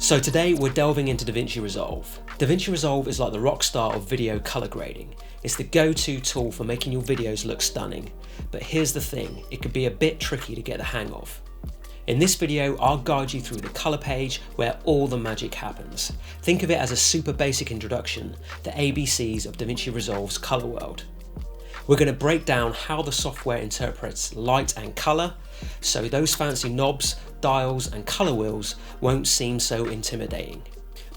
So today we're delving into DaVinci Resolve. DaVinci Resolve is like the rock star of video color grading. It's the go-to tool for making your videos look stunning. But here's the thing, it could be a bit tricky to get the hang of. In this video, I'll guide you through the color page where all the magic happens. Think of it as a super basic introduction, the ABCs of DaVinci Resolve's color world. We're going to break down how the software interprets light and color, so those fancy knobs, dials and color wheels won't seem so intimidating.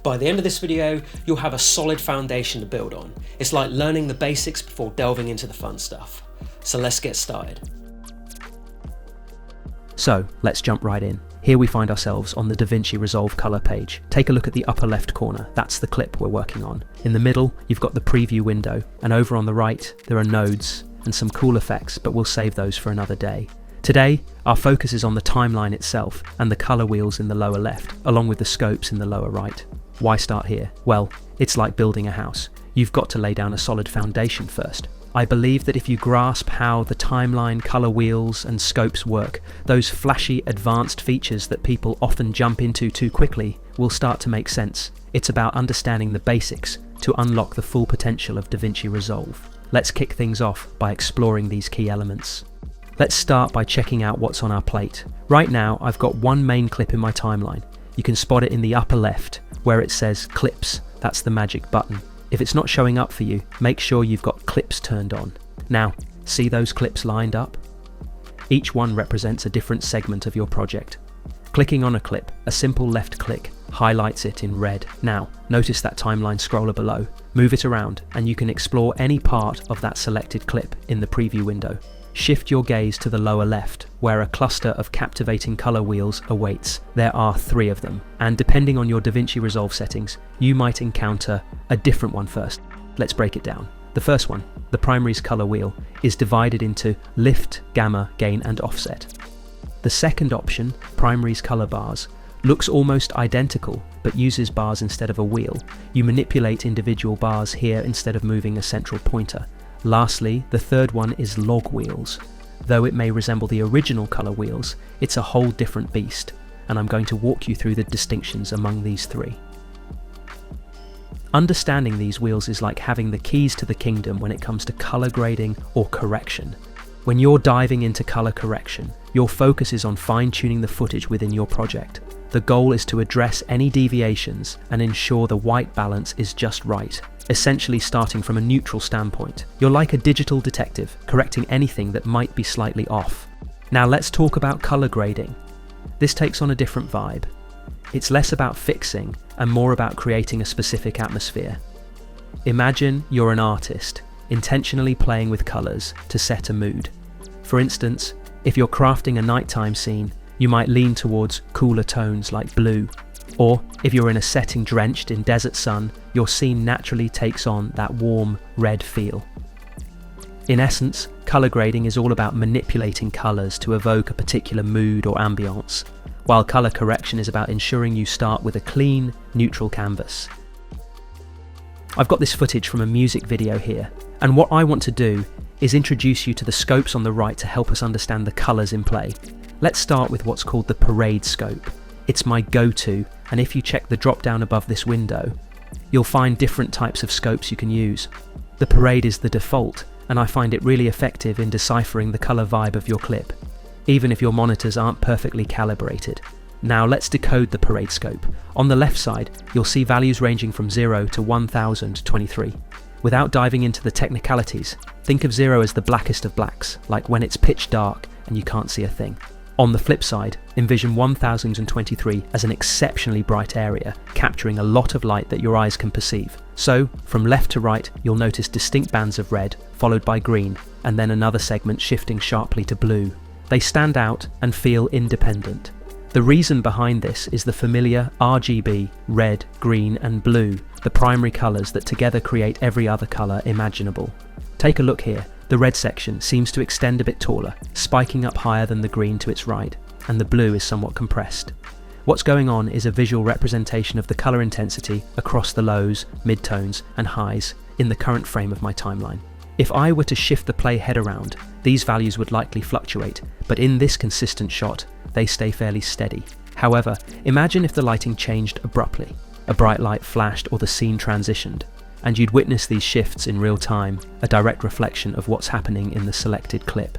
By the end of this video, you'll have a solid foundation to build on. It's like learning the basics before delving into the fun stuff. So let's get started. So let's jump right in. Here we find ourselves on the DaVinci Resolve color page. Take a look at the upper left corner, that's the clip we're working on. In the middle, you've got the preview window, and over on the right, there are nodes and some cool effects, but we'll save those for another day. Today, our focus is on the timeline itself and the color wheels in the lower left, along with the scopes in the lower right. Why start here? Well, it's like building a house. You've got to lay down a solid foundation first. I believe that if you grasp how the timeline, color wheels and scopes work, those flashy advanced features that people often jump into too quickly will start to make sense. It's about understanding the basics to unlock the full potential of DaVinci Resolve. Let's kick things off by exploring these key elements. Let's start by checking out what's on our plate. Right now, I've got one main clip in my timeline. You can spot it in the upper left where it says clips. That's the magic button. If it's not showing up for you, make sure you've got clips turned on. Now, see those clips lined up? Each one represents a different segment of your project. Clicking on a clip, a simple left click highlights it in red. Now, notice that timeline scroller below. Move it around and you can explore any part of that selected clip in the preview window. Shift your gaze to the lower left, where a cluster of captivating color wheels awaits. There are 3 of them, and depending on your DaVinci Resolve settings, you might encounter a different one first. Let's break it down. The first one, the primary's color wheel, is divided into lift, gamma, gain and offset. The second option, primary's color bars, looks almost identical, but uses bars instead of a wheel. You manipulate individual bars here instead of moving a central pointer. Lastly, the third one is log wheels. Though it may resemble the original color wheels, it's a whole different beast, and I'm going to walk you through the distinctions among these 3. Understanding these wheels is like having the keys to the kingdom when it comes to color grading or correction. When you're diving into color correction, your focus is on fine-tuning the footage within your project. The goal is to address any deviations and ensure the white balance is just right, essentially starting from a neutral standpoint. You're like a digital detective, correcting anything that might be slightly off. Now let's talk about color grading. This takes on a different vibe. It's less about fixing and more about creating a specific atmosphere. Imagine you're an artist, intentionally playing with colors to set a mood. For instance, if you're crafting a nighttime scene, you might lean towards cooler tones like blue. Or if you're in a setting drenched in desert sun, your scene naturally takes on that warm red feel. In essence, color grading is all about manipulating colors to evoke a particular mood or ambiance, while color correction is about ensuring you start with a clean, neutral canvas. I've got this footage from a music video here, and what I want to do is introduce you to the scopes on the right to help us understand the colors in play. Let's start with what's called the parade scope. It's my go-to, and if you check the drop down above this window, you'll find different types of scopes you can use. The parade is the default, and I find it really effective in deciphering the color vibe of your clip, even if your monitors aren't perfectly calibrated. Now let's decode the parade scope. On the left side, you'll see values ranging from 0 to 1023. Without diving into the technicalities, think of 0 as the blackest of blacks, like when it's pitch dark and you can't see a thing. On the flip side, envision 1023 as an exceptionally bright area, capturing a lot of light that your eyes can perceive. So, from left to right, you'll notice distinct bands of red, followed by green, and then another segment shifting sharply to blue. They stand out and feel independent. The reason behind this is the familiar RGB, red, green, and blue, the primary colours that together create every other colour imaginable. Take a look here. The red section seems to extend a bit taller, spiking up higher than the green to its right, and the blue is somewhat compressed. What's going on is a visual representation of the colour intensity across the lows, midtones, and highs in the current frame of my timeline. If I were to shift the playhead around, these values would likely fluctuate, but in this consistent shot, they stay fairly steady. However, imagine if the lighting changed abruptly. A bright light flashed or the scene transitioned, and you'd witness these shifts in real time, a direct reflection of what's happening in the selected clip.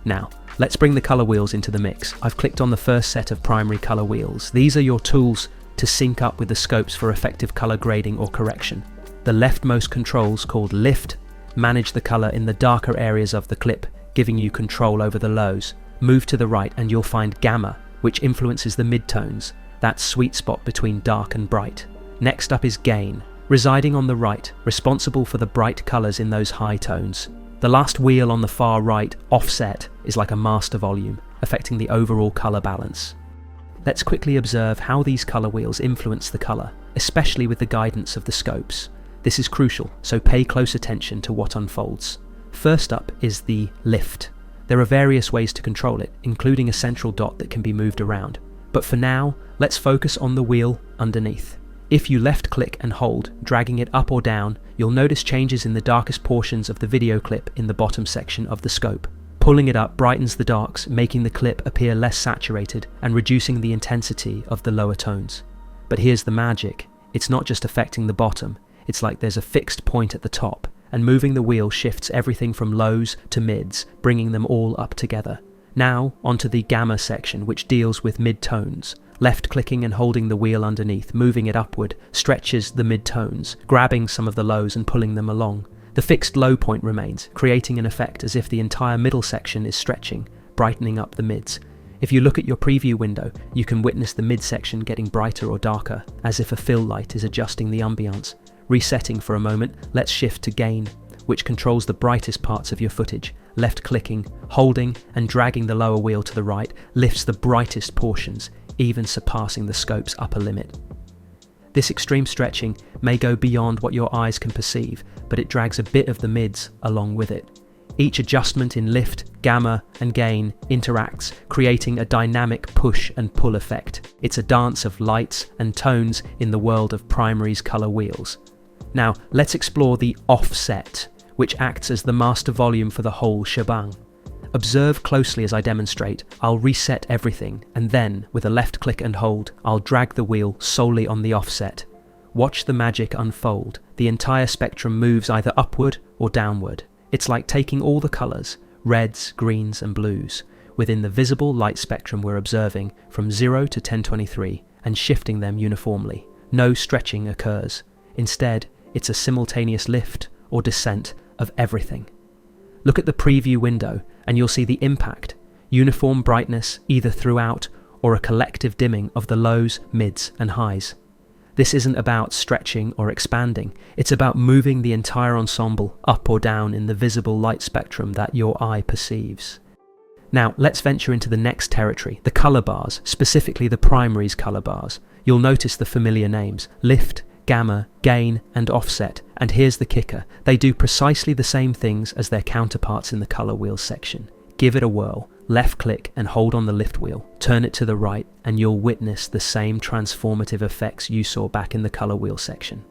Now, let's bring the color wheels into the mix. I've clicked on the first set of primary color wheels. These are your tools to sync up with the scopes for effective color grading or correction. The leftmost controls, called Lift, manage the color in the darker areas of the clip, giving you control over the lows. Move to the right and you'll find Gamma, which influences the midtones, that sweet spot between dark and bright. Next up is Gain, residing on the right, responsible for the bright colors in those high tones. The last wheel on the far right, Offset, is like a master volume, affecting the overall color balance. Let's quickly observe how these color wheels influence the color, especially with the guidance of the scopes. This is crucial, so pay close attention to what unfolds. First up is the Lift. There are various ways to control it, including a central dot that can be moved around. But for now, let's focus on the wheel underneath. If you left-click and hold, dragging it up or down, you'll notice changes in the darkest portions of the video clip in the bottom section of the scope. Pulling it up brightens the darks, making the clip appear less saturated and reducing the intensity of the lower tones. But here's the magic. It's not just affecting the bottom, it's like there's a fixed point at the top, and moving the wheel shifts everything from lows to mids, bringing them all up together. Now, onto the Gamma section, which deals with mid-tones. Left-clicking and holding the wheel underneath, moving it upward, stretches the mid-tones, grabbing some of the lows and pulling them along. The fixed low point remains, creating an effect as if the entire middle section is stretching, brightening up the mids. If you look at your preview window, you can witness the mid-section getting brighter or darker, as if a fill light is adjusting the ambiance. Resetting for a moment, let's shift to Gain, which controls the brightest parts of your footage. Left-clicking, holding and dragging the lower wheel to the right lifts the brightest portions, even surpassing the scope's upper limit. This extreme stretching may go beyond what your eyes can perceive, but it drags a bit of the mids along with it. Each adjustment in Lift, Gamma and Gain interacts, creating a dynamic push and pull effect. It's a dance of lights and tones in the world of Primary's color wheels. Now, let's explore the Offset, which acts as the master volume for the whole shebang. Observe closely as I demonstrate. I'll reset everything, and then, with a left click and hold, I'll drag the wheel solely on the offset. Watch the magic unfold. The entire spectrum moves either upward or downward. It's like taking all the colours, reds, greens and blues, within the visible light spectrum we're observing from 0 to 1023, and shifting them uniformly. No stretching occurs. Instead, it's a simultaneous lift or descent of everything. Look at the preview window and you'll see the impact, uniform brightness either throughout or a collective dimming of the lows, mids and highs. This isn't about stretching or expanding, it's about moving the entire ensemble up or down in the visible light spectrum that your eye perceives. Now let's venture into the next territory, the colour bars, specifically the Primary's colour bars. You'll notice the familiar names, Lift, Gamma, Gain and Offset, and here's the kicker, they do precisely the same things as their counterparts in the colour wheels section. Give it a whirl, left click and hold on the lift wheel, turn it to the right and you'll witness the same transformative effects you saw back in the colour wheel section.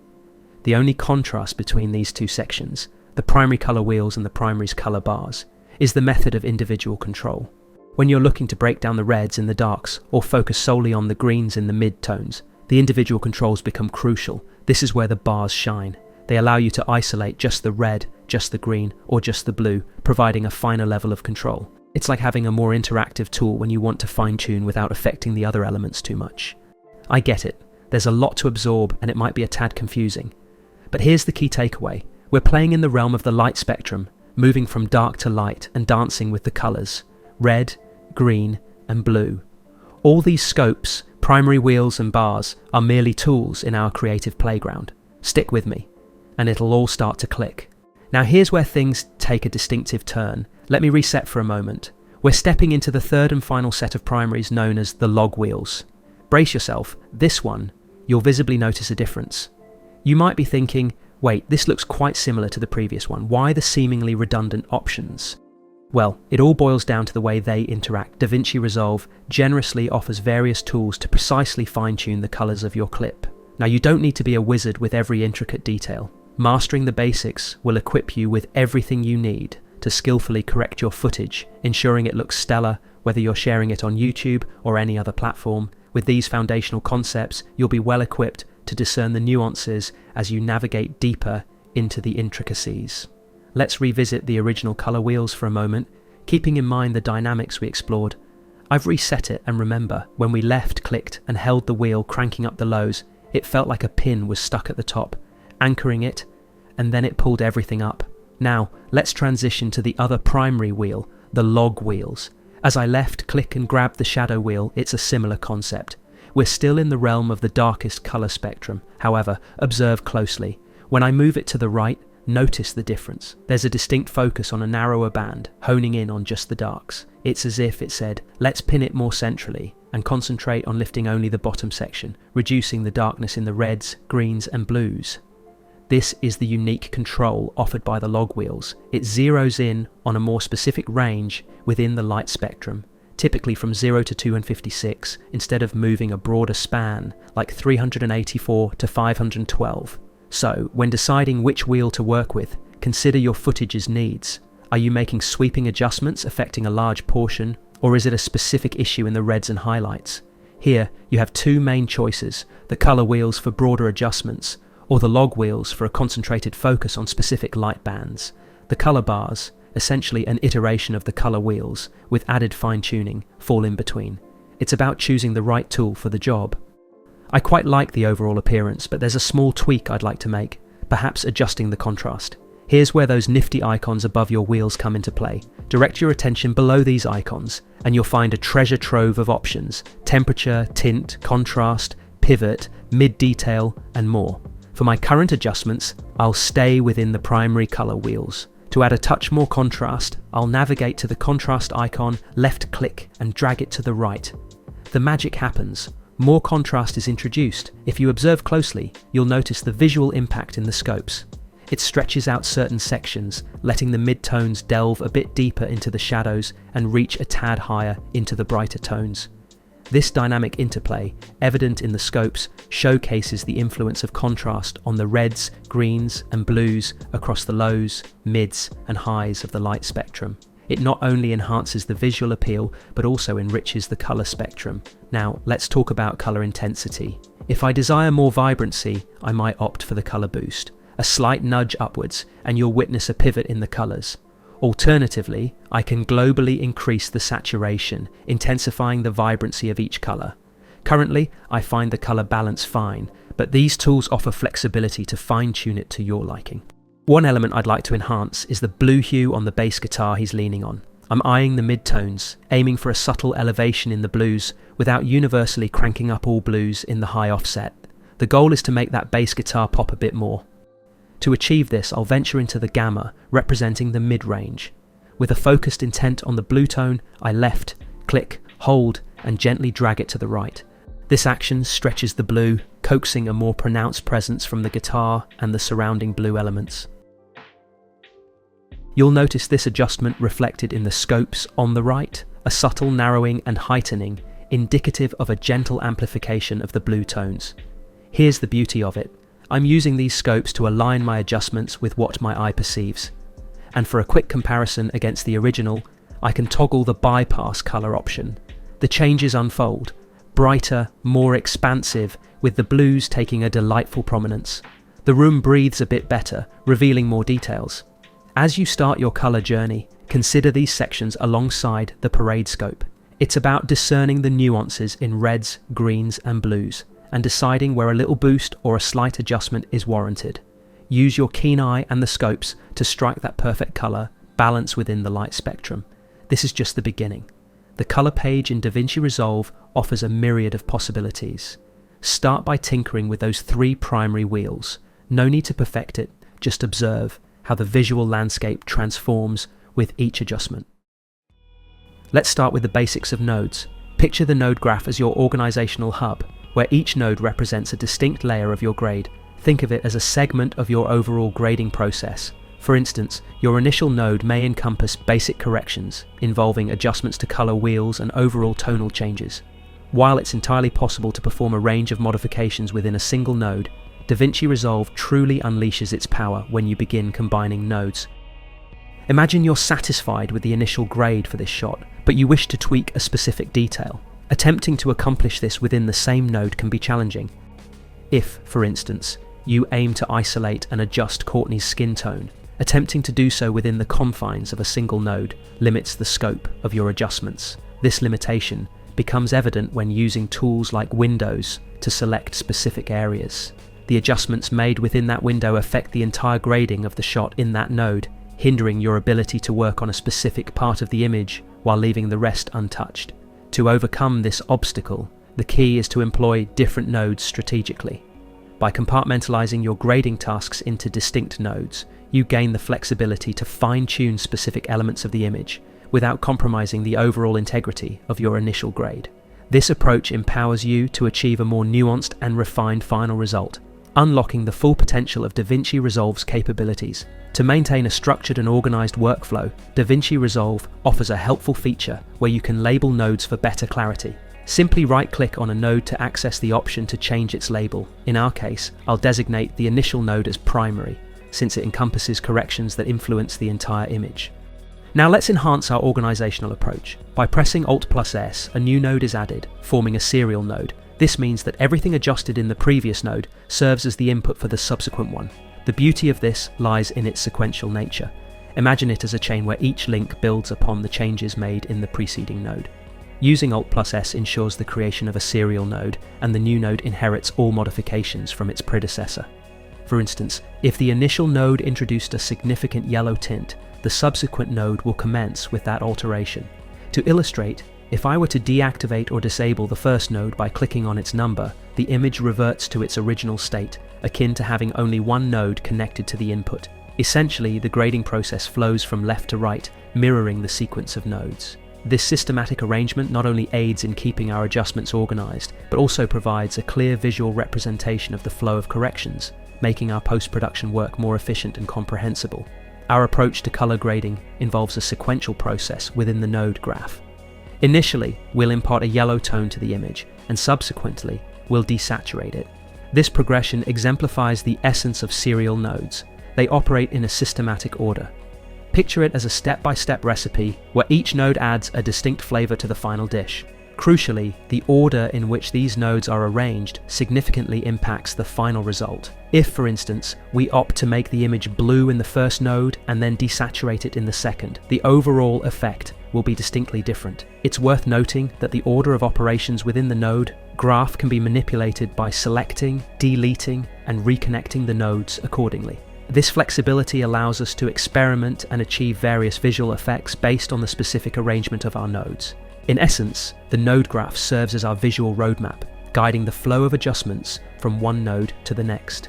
The only contrast between these two sections, the Primary colour wheels and the Primary's colour bars, is the method of individual control. When you're looking to break down the reds in the darks or focus solely on the greens in the mid-tones, the individual controls become crucial. This is where the bars shine. They allow you to isolate just the red, just the green, or just the blue, providing a finer level of control. It's like having a more interactive tool when you want to fine-tune without affecting the other elements too much. I get it. There's a lot to absorb and it might be a tad confusing. But here's the key takeaway. We're playing in the realm of the light spectrum, moving from dark to light and dancing with the colours, red, green, and blue. All these scopes, Primary wheels and bars, are merely tools in our creative playground. Stick with me, and it'll all start to click. Now here's where things take a distinctive turn. Let me reset for a moment. We're stepping into the third and final set of primaries known as the log wheels. Brace yourself, this one, you'll visibly notice a difference. You might be thinking, wait, this looks quite similar to the previous one. Why the seemingly redundant options? Well, it all boils down to the way they interact. DaVinci Resolve generously offers various tools to precisely fine-tune the colours of your clip. Now you don't need to be a wizard with every intricate detail. Mastering the basics will equip you with everything you need to skillfully correct your footage, ensuring it looks stellar Whether you're sharing it on YouTube or any other platform, with these foundational concepts, you'll be well equipped to discern the nuances as you navigate deeper into the intricacies. Let's revisit the original color wheels for a moment, keeping in mind the dynamics we explored. I've reset it, and remember, when we left-clicked and held the wheel cranking up the lows, it felt like a pin was stuck at the top, anchoring it, and then it pulled everything up. Now, let's transition to the other primary wheel, the log wheels. As I left-click and grab the shadow wheel, it's a similar concept. We're still in the realm of the darkest color spectrum. However, observe closely. When I move it to the right, notice the difference. There's a distinct focus on a narrower band, honing in on just the darks. It's as if it said, let's pin it more centrally and concentrate on lifting only the bottom section, reducing the darkness in the reds, greens and blues. This is the unique control offered by the log wheels. It zeroes in on a more specific range within the light spectrum, typically from 0 to 256, instead of moving a broader span like 384 to 512. So, when deciding which wheel to work with, consider your footage's needs. Are you making sweeping adjustments affecting a large portion, or is it a specific issue in the reds and highlights? Here, you have two main choices: the color wheels for broader adjustments, or the log wheels for a concentrated focus on specific light bands. The color bars, essentially an iteration of the color wheels, with added fine-tuning, fall in between. It's about choosing the right tool for the job. I quite like the overall appearance, but there's a small tweak I'd like to make, perhaps adjusting the contrast. Here's where those nifty icons above your wheels come into play. Direct your attention below these icons, and you'll find a treasure trove of options: temperature, tint, contrast, pivot, mid-detail, and more. For my current adjustments, I'll stay within the primary color wheels. To add a touch more contrast, I'll navigate to the contrast icon, left-click, and drag it to the right. The magic happens. More contrast is introduced. If you observe closely, you'll notice the visual impact in the scopes. It stretches out certain sections, letting the mid-tones delve a bit deeper into the shadows and reach a tad higher into the brighter tones. This dynamic interplay, evident in the scopes, showcases the influence of contrast on the reds, greens, and blues across the lows, mids, and highs of the light spectrum. It not only enhances the visual appeal, but also enriches the color spectrum. Now, let's talk about color intensity. If I desire more vibrancy, I might opt for the color boost. A slight nudge upwards, and you'll witness a pivot in the colors. Alternatively, I can globally increase the saturation, intensifying the vibrancy of each color. Currently, I find the color balance fine, but these tools offer flexibility to fine-tune it to your liking. One element I'd like to enhance is the blue hue on the bass guitar he's leaning on. I'm eyeing the midtones, aiming for a subtle elevation in the blues without universally cranking up all blues in the high offset. The goal is to make that bass guitar pop a bit more. To achieve this, I'll venture into the gamma, representing the mid-range. With a focused intent on the blue tone, I left, click, hold, and gently drag it to the right. This action stretches the blue, coaxing a more pronounced presence from the guitar and the surrounding blue elements. You'll notice this adjustment reflected in the scopes on the right, a subtle narrowing and heightening, indicative of a gentle amplification of the blue tones. Here's the beauty of it. I'm using these scopes to align my adjustments with what my eye perceives. And for a quick comparison against the original, I can toggle the bypass color option. The changes unfold, brighter, more expansive, with the blues taking a delightful prominence. The room breathes a bit better, revealing more details. As you start your color journey, consider these sections alongside the parade scope. It's about discerning the nuances in reds, greens, and blues, and deciding where a little boost or a slight adjustment is warranted. Use your keen eye and the scopes to strike that perfect color balance within the light spectrum. This is just the beginning. The color page in DaVinci Resolve offers a myriad of possibilities. Start by tinkering with those three primary wheels. No need to perfect it, just observe how the visual landscape transforms with each adjustment. Let's start with the basics of nodes. Picture the node graph as your organizational hub, where each node represents a distinct layer of your grade. Think of it as a segment of your overall grading process. For instance, your initial node may encompass basic corrections, involving adjustments to color wheels and overall tonal changes. While it's entirely possible to perform a range of modifications within a single node, DaVinci Resolve truly unleashes its power when you begin combining nodes. Imagine you're satisfied with the initial grade for this shot, but you wish to tweak a specific detail. Attempting to accomplish this within the same node can be challenging. If, for instance, you aim to isolate and adjust Courtney's skin tone, attempting to do so within the confines of a single node limits the scope of your adjustments. This limitation becomes evident when using tools like windows to select specific areas. The adjustments made within that window affect the entire grading of the shot in that node, hindering your ability to work on a specific part of the image while leaving the rest untouched. To overcome this obstacle, the key is to employ different nodes strategically. By compartmentalizing your grading tasks into distinct nodes, you gain the flexibility to fine-tune specific elements of the image without compromising the overall integrity of your initial grade. This approach empowers you to achieve a more nuanced and refined final result, unlocking the full potential of DaVinci Resolve's capabilities. To maintain a structured and organized workflow, DaVinci Resolve offers a helpful feature where you can label nodes for better clarity. Simply right-click on a node to access the option to change its label. In our case, I'll designate the initial node as primary, since it encompasses corrections that influence the entire image. Now let's enhance our organizational approach. By pressing Alt+S, a new node is added, forming a serial node. This means that everything adjusted in the previous node serves as the input for the subsequent one. The beauty of this lies in its sequential nature. Imagine it as a chain where each link builds upon the changes made in the preceding node. Using Alt+S ensures the creation of a serial node, and the new node inherits all modifications from its predecessor. For instance, if the initial node introduced a significant yellow tint, the subsequent node will commence with that alteration. To illustrate, if I were to deactivate or disable the first node by clicking on its number, the image reverts to its original state, akin to having only one node connected to the input. Essentially, the grading process flows from left to right, mirroring the sequence of nodes. This systematic arrangement not only aids in keeping our adjustments organized, but also provides a clear visual representation of the flow of corrections, making our post-production work more efficient and comprehensible. Our approach to color grading involves a sequential process within the node graph. Initially, we'll impart a yellow tone to the image, and subsequently, we'll desaturate it. This progression exemplifies the essence of serial nodes. They operate in a systematic order. Picture it as a step-by-step recipe where each node adds a distinct flavor to the final dish. Crucially, the order in which these nodes are arranged significantly impacts the final result. If, for instance, we opt to make the image blue in the first node and then desaturate it in the second, the overall effect will be distinctly different. It's worth noting that the order of operations within the node graph can be manipulated by selecting, deleting, and reconnecting the nodes accordingly. This flexibility allows us to experiment and achieve various visual effects based on the specific arrangement of our nodes. In essence, the node graph serves as our visual roadmap, guiding the flow of adjustments from one node to the next.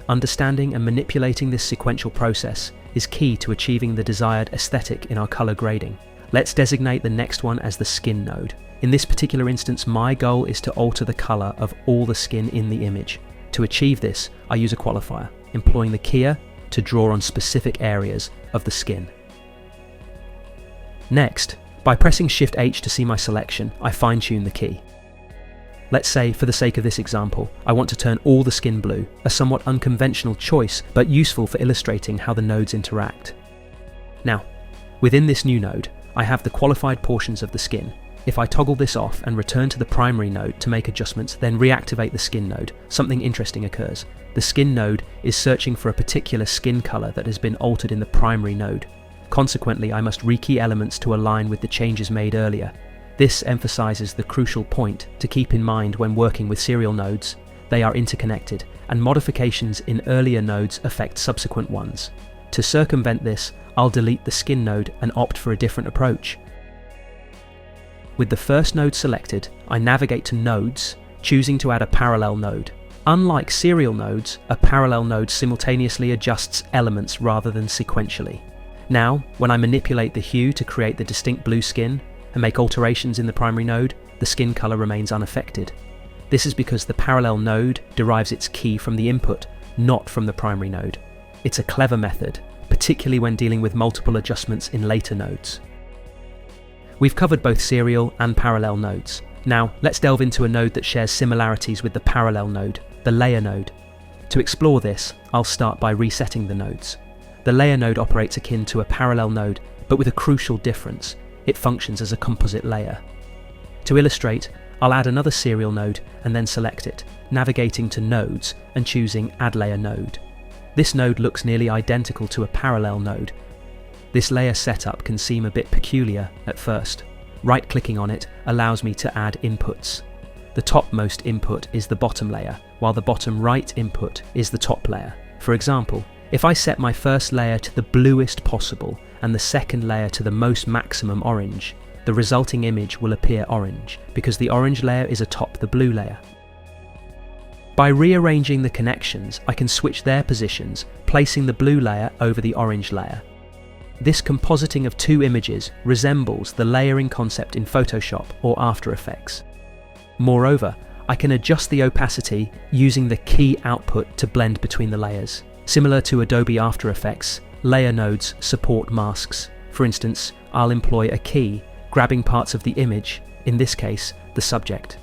Understanding and manipulating this sequential process is key to achieving the desired aesthetic in our color grading. Let's designate the next one as the skin node. In this particular instance, my goal is to alter the color of all the skin in the image. To achieve this, I use a qualifier, employing the keyer to draw on specific areas of the skin. Next, by pressing Shift-H to see my selection, I fine-tune the key. Let's say, for the sake of this example, I want to turn all the skin blue, a somewhat unconventional choice, but useful for illustrating how the nodes interact. Now, within this new node, I have the qualified portions of the skin. If I toggle this off and return to the primary node to make adjustments, then reactivate the skin node, something interesting occurs. The skin node is searching for a particular skin color that has been altered in the primary node. Consequently, I must rekey elements to align with the changes made earlier. This emphasizes the crucial point to keep in mind when working with serial nodes. They are interconnected, and modifications in earlier nodes affect subsequent ones. To circumvent this, I'll delete the skin node and opt for a different approach. With the first node selected, I navigate to Nodes, choosing to add a parallel node. Unlike serial nodes, a parallel node simultaneously adjusts elements rather than sequentially. Now, when I manipulate the hue to create the distinct blue skin and make alterations in the primary node, the skin color remains unaffected. This is because the parallel node derives its key from the input, not from the primary node. It's a clever method, particularly when dealing with multiple adjustments in later nodes. We've covered both serial and parallel nodes. Now, let's delve into a node that shares similarities with the parallel node, the layer node. To explore this, I'll start by resetting the nodes. The layer node operates akin to a parallel node, but with a crucial difference: it functions as a composite layer. To illustrate, I'll add another serial node and then select it, navigating to Nodes and choosing Add Layer Node. This node looks nearly identical to a parallel node. This layer setup can seem a bit peculiar at first. Right-clicking on it allows me to add inputs. The topmost input is the bottom layer, while the bottom right input is the top layer. For example, if I set my first layer to the bluest possible and the second layer to the most maximum orange, the resulting image will appear orange, because the orange layer is atop the blue layer. By rearranging the connections, I can switch their positions, placing the blue layer over the orange layer. This compositing of two images resembles the layering concept in Photoshop or After Effects. Moreover, I can adjust the opacity using the key output to blend between the layers. Similar to Adobe After Effects, layer nodes support masks. For instance, I'll employ a key, grabbing parts of the image, in this case, the subject.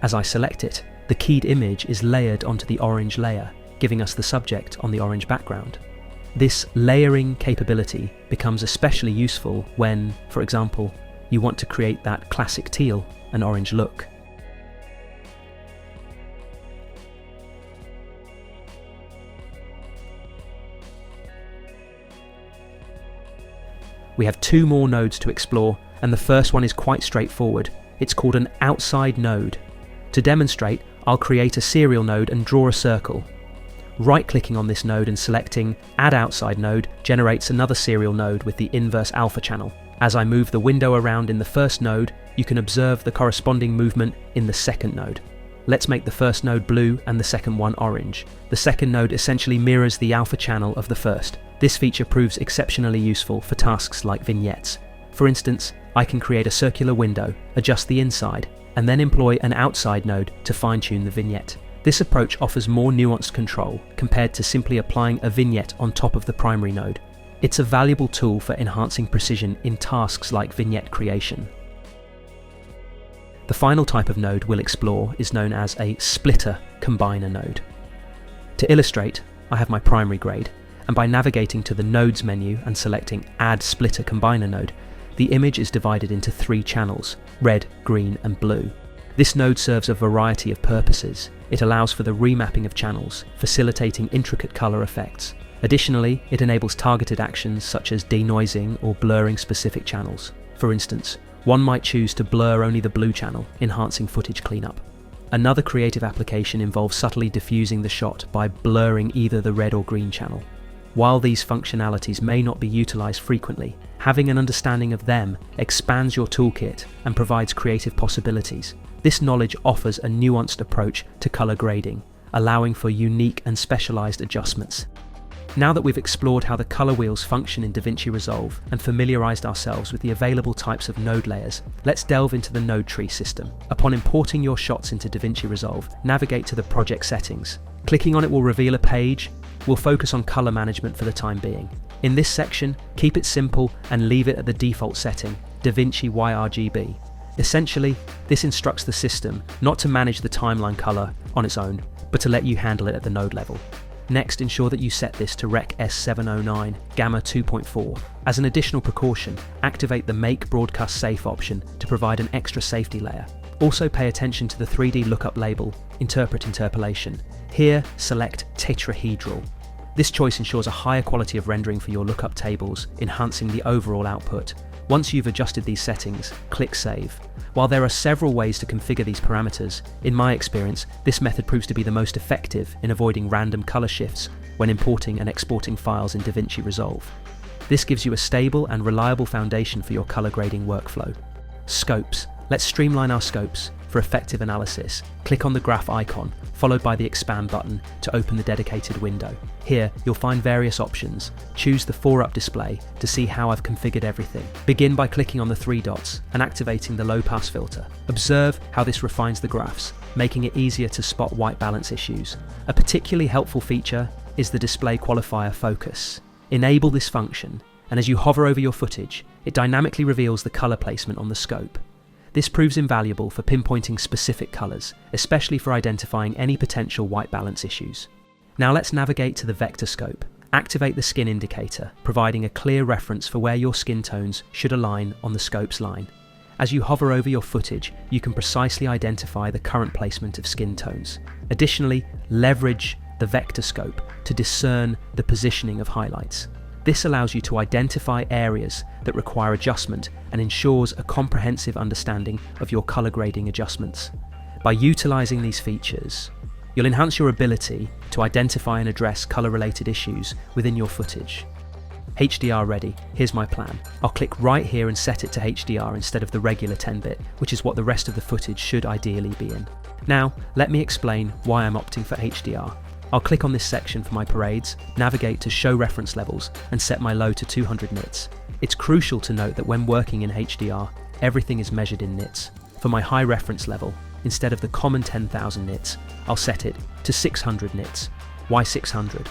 As I select it, the keyed image is layered onto the orange layer, giving us the subject on the orange background. This layering capability becomes especially useful when, for example, you want to create that classic teal and orange look. We have two more nodes to explore, and the first one is quite straightforward. It's called an outside node. To demonstrate, I'll create a serial node and draw a circle. Right-clicking on this node and selecting Add Outside Node generates another serial node with the inverse alpha channel. As I move the window around in the first node, you can observe the corresponding movement in the second node. Let's make the first node blue and the second one orange. The second node essentially mirrors the alpha channel of the first. This feature proves exceptionally useful for tasks like vignettes. For instance, I can create a circular window, adjust the inside, and then employ an outside node to fine-tune the vignette. This approach offers more nuanced control compared to simply applying a vignette on top of the primary node. It's a valuable tool for enhancing precision in tasks like vignette creation. The final type of node we'll explore is known as a splitter combiner node. To illustrate, I have my primary grade, and by navigating to the Nodes menu and selecting Add Splitter Combiner Node, the image is divided into three channels: red, green, and blue. This node serves a variety of purposes. It allows for the remapping of channels, facilitating intricate color effects. Additionally, it enables targeted actions such as denoising or blurring specific channels. For instance, one might choose to blur only the blue channel, enhancing footage cleanup. Another creative application involves subtly diffusing the shot by blurring either the red or green channel. While these functionalities may not be utilized frequently, having an understanding of them expands your toolkit and provides creative possibilities. This knowledge offers a nuanced approach to color grading, allowing for unique and specialized adjustments. Now that we've explored how the color wheels function in DaVinci Resolve and familiarized ourselves with the available types of node layers, let's delve into the node tree system. Upon importing your shots into DaVinci Resolve, navigate to the project settings. Clicking on it will reveal a page. We'll focus on color management for the time being. In this section, keep it simple and leave it at the default setting, DaVinci YRGB. Essentially, this instructs the system not to manage the timeline color on its own, but to let you handle it at the node level. Next, ensure that you set this to Rec S709 Gamma 2.4. As an additional precaution, activate the Make Broadcast Safe option to provide an extra safety layer. Also pay attention to the 3D lookup label, Interpret Interpolation. Here, select Tetrahedral. This choice ensures a higher quality of rendering for your lookup tables, enhancing the overall output. Once you've adjusted these settings, click Save. While there are several ways to configure these parameters, in my experience, this method proves to be the most effective in avoiding random color shifts when importing and exporting files in DaVinci Resolve. This gives you a stable and reliable foundation for your color grading workflow. Scopes. Let's streamline our scopes. For effective analysis, click on the graph icon, followed by the expand button to open the dedicated window. Here, you'll find various options. Choose the 4-up display to see how I've configured everything. Begin by clicking on the 3 dots and activating the low pass filter. Observe how this refines the graphs, making it easier to spot white balance issues. A particularly helpful feature is the display qualifier focus. Enable this function, and as you hover over your footage, it dynamically reveals the color placement on the scope. This proves invaluable for pinpointing specific colors, especially for identifying any potential white balance issues. Now let's navigate to the vector scope. Activate the skin indicator, providing a clear reference for where your skin tones should align on the scope's line. As you hover over your footage, you can precisely identify the current placement of skin tones. Additionally, leverage the vector scope to discern the positioning of highlights. This allows you to identify areas that require adjustment and ensures a comprehensive understanding of your color grading adjustments. By utilizing these features, you'll enhance your ability to identify and address color-related issues within your footage. HDR ready, here's my plan. I'll click right here and set it to HDR instead of the regular 10-bit, which is what the rest of the footage should ideally be in. Now, let me explain why I'm opting for HDR. I'll click on this section for my parades, navigate to show reference levels, and set my low to 200 nits. It's crucial to note that when working in HDR, everything is measured in nits. For my high reference level, instead of the common 10,000 nits, I'll set it to 600 nits. Why 600?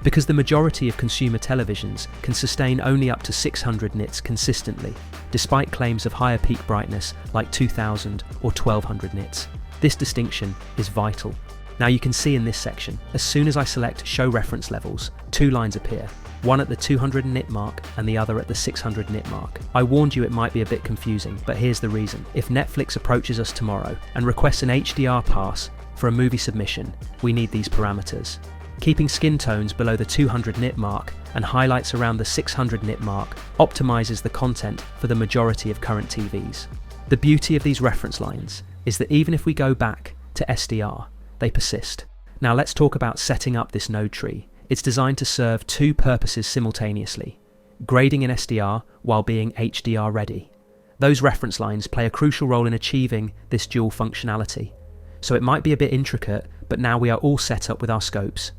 Because the majority of consumer televisions can sustain only up to 600 nits consistently, despite claims of higher peak brightness like 2000 or 1200 nits. This distinction is vital. Now you can see in this section, as soon as I select Show Reference Levels, two lines appear, one at the 200 nit mark and the other at the 600 nit mark. I warned you it might be a bit confusing, but here's the reason. If Netflix approaches us tomorrow and requests an HDR pass for a movie submission, we need these parameters. Keeping skin tones below the 200 nit mark and highlights around the 600 nit mark optimizes the content for the majority of current TVs. The beauty of these reference lines is that even if we go back to SDR, they persist. Now let's talk about setting up this node tree. It's designed to serve two purposes simultaneously: grading in SDR while being HDR ready. Those reference lines play a crucial role in achieving this dual functionality. So it might be a bit intricate, but now we are all set up with our scopes.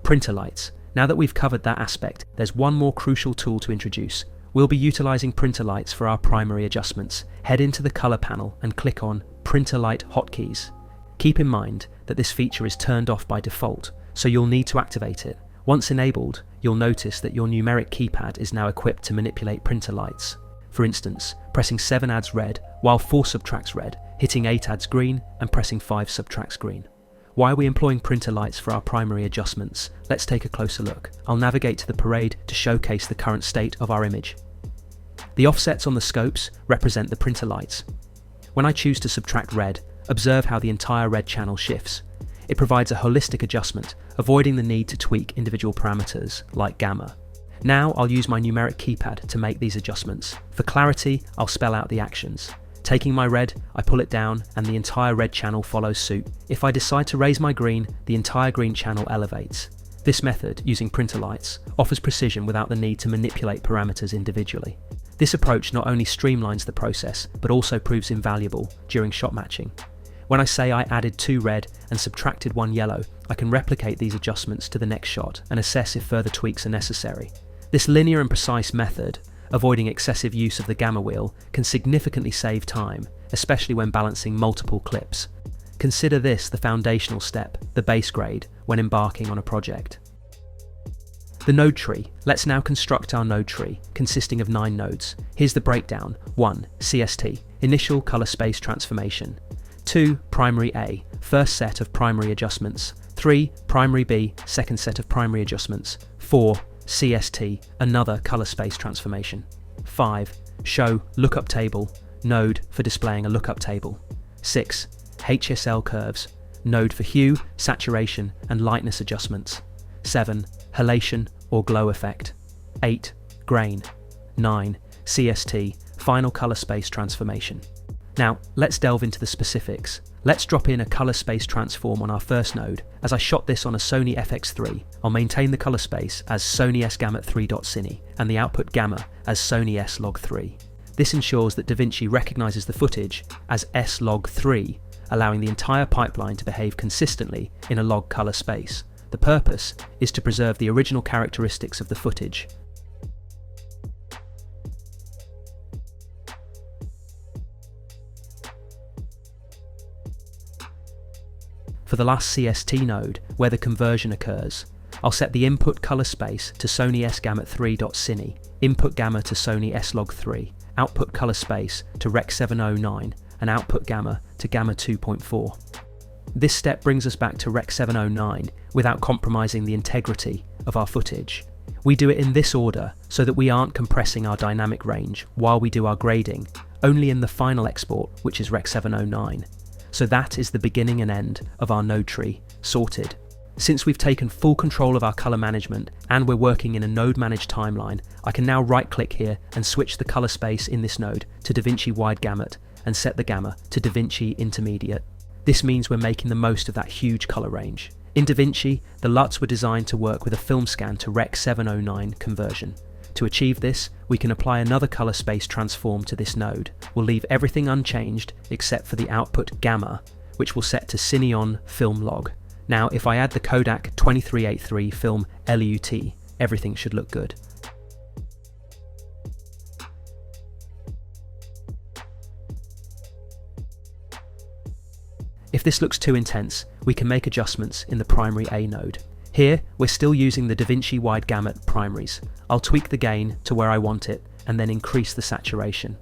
Printer lights. Now that we've covered that aspect, there's one more crucial tool to introduce. We'll be utilizing printer lights for our primary adjustments. Head into the color panel and click on Printer Light Hotkeys. Keep in mind that this feature is turned off by default, so you'll need to activate it. Once enabled, you'll notice that your numeric keypad is now equipped to manipulate printer lights. For instance, pressing 7 adds red, while 4 subtracts red, hitting 8 adds green, and pressing 5 subtracts green. Why are we employing printer lights for our primary adjustments? Let's take a closer look. I'll navigate to the parade to showcase the current state of our image. The offsets on the scopes represent the printer lights. When I choose to subtract red, observe how the entire red channel shifts. It provides a holistic adjustment, avoiding the need to tweak individual parameters like gamma. Now I'll use my numeric keypad to make these adjustments. For clarity, I'll spell out the actions. Taking my red, I pull it down and the entire red channel follows suit. If I decide to raise my green, the entire green channel elevates. This method, using printer lights, offers precision without the need to manipulate parameters individually. This approach not only streamlines the process, but also proves invaluable during shot matching. When I say I added 2 red and subtracted 1 yellow, I can replicate these adjustments to the next shot and assess if further tweaks are necessary. This linear and precise method, avoiding excessive use of the gamma wheel, can significantly save time, especially when balancing multiple clips. Consider this the foundational step, the base grade, when embarking on a project. The node tree. Let's now construct our node tree, consisting of 9 nodes. Here's the breakdown. 1. CST, Initial Color Space Transformation. 2. Primary A, first set of primary adjustments. 3. Primary B, second set of primary adjustments. 4. CST, another color space transformation. 5. Show Lookup Table, node for displaying a lookup table. 6. HSL Curves, node for hue, saturation, and lightness adjustments. 7. Halation or glow effect. 8. Grain. 9. CST, final color space transformation. Now, let's delve into the specifics. Let's drop in a color space transform on our first node. As I shot this on a Sony FX3, I'll maintain the color space as Sony S-Gamut3.cine and the output gamma as Sony S-Log3. This ensures that DaVinci recognizes the footage as S-Log3, allowing the entire pipeline to behave consistently in a log color space. The purpose is to preserve the original characteristics of the footage. For the last CST node, where the conversion occurs, I'll set the input color space to Sony S-Gamut3.cine, input gamma to Sony S-Log3, output color space to Rec 709, and output gamma to Gamma 2.4. This step brings us back to Rec. 709 without compromising the integrity of our footage. We do it in this order so that we aren't compressing our dynamic range while we do our grading, only in the final export, which is Rec. 709. So that is the beginning and end of our node tree, sorted. Since we've taken full control of our color management and we're working in a node managed timeline, I can now right click here and switch the color space in this node to DaVinci Wide Gamut and set the gamma to DaVinci Intermediate. This means we're making the most of that huge color range. In DaVinci, the LUTs were designed to work with a film scan to Rec. 709 conversion. To achieve this, we can apply another color space transform to this node. We'll leave everything unchanged except for the output gamma, which we'll set to Cineon Film Log. Now, if I add the Kodak 2383 film LUT, everything should look good. If this looks too intense, we can make adjustments in the primary A node. Here, we're still using the DaVinci Wide Gamut primaries. I'll tweak the gain to where I want it and then increase the saturation.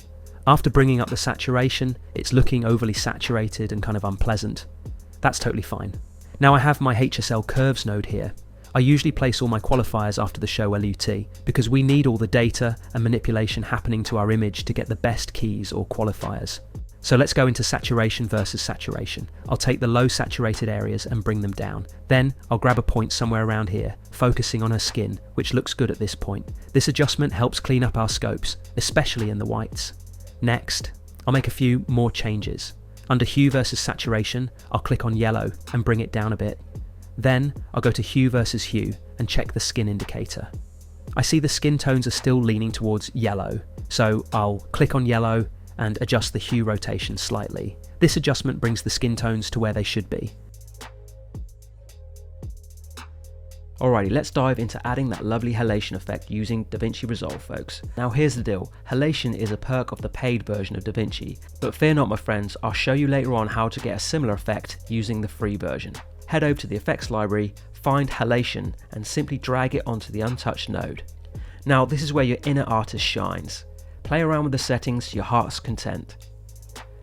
After bringing up the saturation, it's looking overly saturated and kind of unpleasant. That's totally fine. Now I have my HSL curves node here. I usually place all my qualifiers after the show LUT because we need all the data and manipulation happening to our image to get the best keys or qualifiers. So let's go into saturation versus saturation. I'll take the low saturated areas and bring them down. Then I'll grab a point somewhere around here, focusing on her skin, which looks good at this point. This adjustment helps clean up our scopes, especially in the whites. Next, I'll make a few more changes. Under hue versus saturation, I'll click on yellow and bring it down a bit. Then I'll go to hue versus hue and check the skin indicator. I see the skin tones are still leaning towards yellow, so I'll click on yellow and adjust the hue rotation slightly. This adjustment brings the skin tones to where they should be. Alrighty, let's dive into adding that lovely halation effect using DaVinci Resolve, folks. Now here's the deal, halation is a perk of the paid version of DaVinci, but fear not my friends, I'll show you later on how to get a similar effect using the free version. Head over to the effects library, find halation and simply drag it onto the untouched node. Now this is where your inner artist shines. Play around with the settings to your heart's content.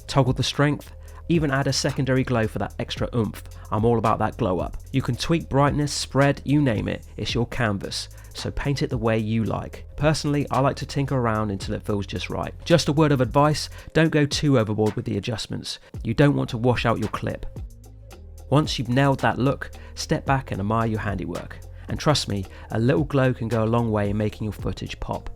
Toggle the strength, even add a secondary glow for that extra oomph. I'm all about that glow up. You can tweak brightness, spread, you name it, it's your canvas, so paint it the way you like. Personally, I like to tinker around until it feels just right. Just a word of advice, don't go too overboard with the adjustments. You don't want to wash out your clip. Once you've nailed that look, step back and admire your handiwork. And trust me, a little glow can go a long way in making your footage pop.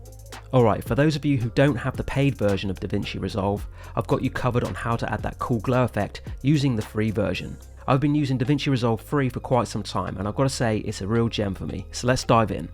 Alright, for those of you who don't have the paid version of DaVinci Resolve, I've got you covered on how to add that cool glow effect using the free version. I've been using DaVinci Resolve free for quite some time and I've got to say it's a real gem for me, so let's dive in.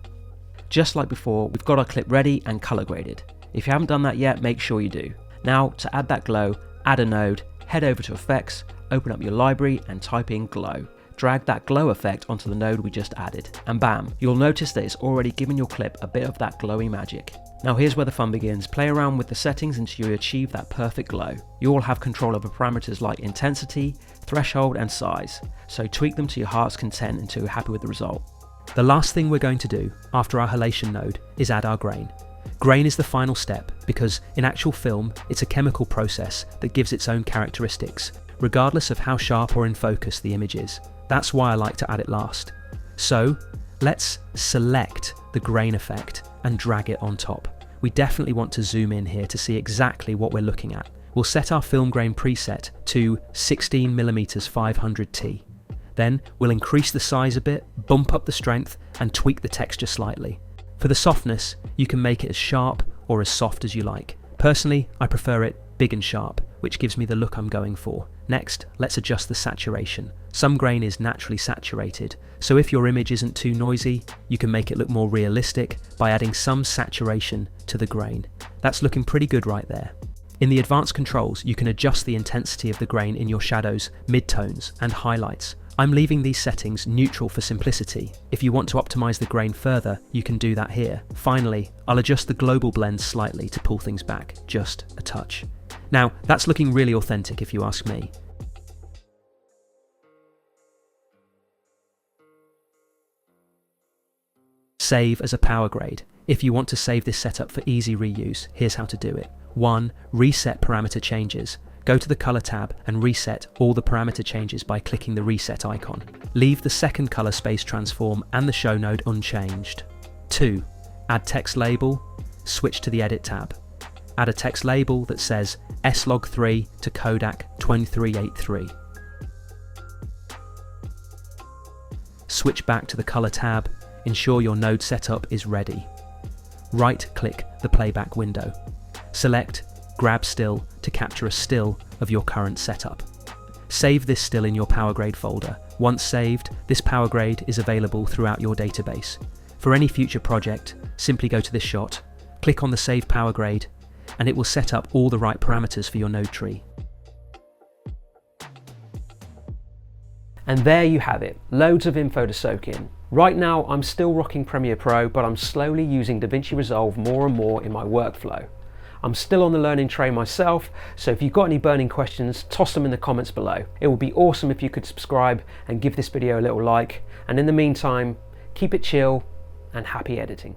Just like before, we've got our clip ready and colour graded. If you haven't done that yet, make sure you do. Now, to add that glow, add a node, head over to Effects, open up your library and type in Glow. Drag that glow effect onto the node we just added, and bam, you'll notice that it's already given your clip a bit of that glowy magic. Now here's where the fun begins. Play around with the settings until you achieve that perfect glow. You all have control over parameters like intensity, threshold and size, so tweak them to your heart's content until you're happy with the result. The last thing we're going to do after our halation node is add our grain. Grain is the final step because in actual film it's a chemical process that gives its own characteristics, regardless of how sharp or in focus the image is. That's why I like to add it last. So let's select the grain effect and drag it on top. We definitely want to zoom in here to see exactly what we're looking at. We'll set our film grain preset to 16mm 500T. Then we'll increase the size a bit, bump up the strength and tweak the texture slightly. For the softness, you can make it as sharp or as soft as you like. Personally, I prefer it big and sharp, which gives me the look I'm going for. Next, let's adjust the saturation. Some grain is naturally saturated, so if your image isn't too noisy, you can make it look more realistic by adding some saturation to the grain. That's looking pretty good right there. In the advanced controls, you can adjust the intensity of the grain in your shadows, midtones, and highlights. I'm leaving these settings neutral for simplicity. If you want to optimize the grain further, you can do that here. Finally, I'll adjust the global blend slightly to pull things back, just a touch. Now, that's looking really authentic if you ask me. Save as a power grade. If you want to save this setup for easy reuse, here's how to do it. 1. Reset parameter changes. go to the Color tab and reset all the parameter changes by clicking the Reset icon. Leave the second color space transform and the show node unchanged. 2. Add text label, switch to the Edit tab. Add a text label that says S-Log3 to Kodak 2383. Switch back to the Color tab, ensure your node setup is ready. Right-click the playback window. Select Grab Still to capture a still of your current setup. Save this still in your PowerGrade folder. Once saved, this PowerGrade is available throughout your database. For any future project, simply go to this shot, click on the Save PowerGrade, and it will set up all the right parameters for your node tree. And there you have it, loads of info to soak in. Right now I'm still rocking Premiere Pro, but I'm slowly using DaVinci Resolve more and more in my workflow. I'm still on the learning train myself, so if you've got any burning questions, toss them in the comments below. It would be awesome if you could subscribe and give this video a little like, and in the meantime, keep it chill and happy editing.